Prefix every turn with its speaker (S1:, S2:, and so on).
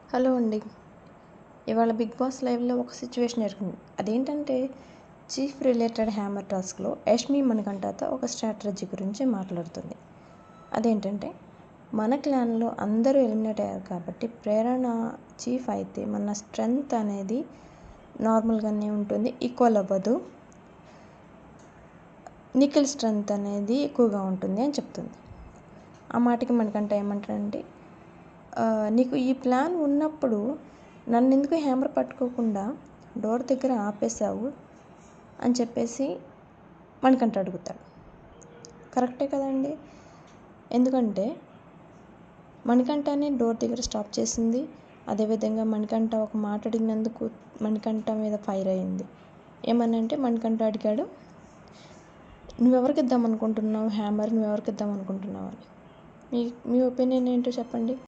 S1: Hello అండి. ఇవాళ 'big boss' లైవ్‌లో ఒక సిచ్యువేషన్ జరిగింది. అదేంటంటే చీఫ్ రిలేటెడ్ హ్యామర్ టాస్క్‌లో యష్మి మణికంఠతో ఒక స్ట్రాటజీ గురించి మాట్లాడుతుంది. అదేంటంటే మన క్లాన్‌లో అందరూ ఎలిమినేట్ అయ్యారు కాబట్టి ప్రేరణ చీఫ్ అయితే మన స్ట్రెంగ్త్ అనేది నార్మల్‌గానే ఉంటుంది, ఈక్వల్ అవ్వదు. నిఖిల్ స్ట్రెంగ్త్ అనేది ఎక్కువగా ఉంటుంది అని చెప్తుంది. ఆ మాటకి మణికంఠ ఏమంటాడంటే, నీకు ఈ ప్లాన్ ఉన్నప్పుడు నన్నెందుకు హ్యామర్ పట్టుకోకుండా డోర్ దగ్గర ఆపేశావు అని చెప్పేసి మణికంఠ అడుగుతాడు. కరెక్టే కదండి. ఎందుకంటే మణికంఠనే డోర్ దగ్గర స్టాప్ చేసింది. అదేవిధంగా మణికంఠ ఒక మాట అడిగినందుకు మణికంఠ మీద ఫైర్ అయింది. ఏమనంటే మణికంఠ అడిగాడు, నువ్వెవరికి ఇద్దాం అనుకుంటున్నావు హ్యామర్, నువ్వెవరికి ఇద్దాం అనుకుంటున్నావు అని. మీ ఒపీనియన్ ఏంటో చెప్పండి.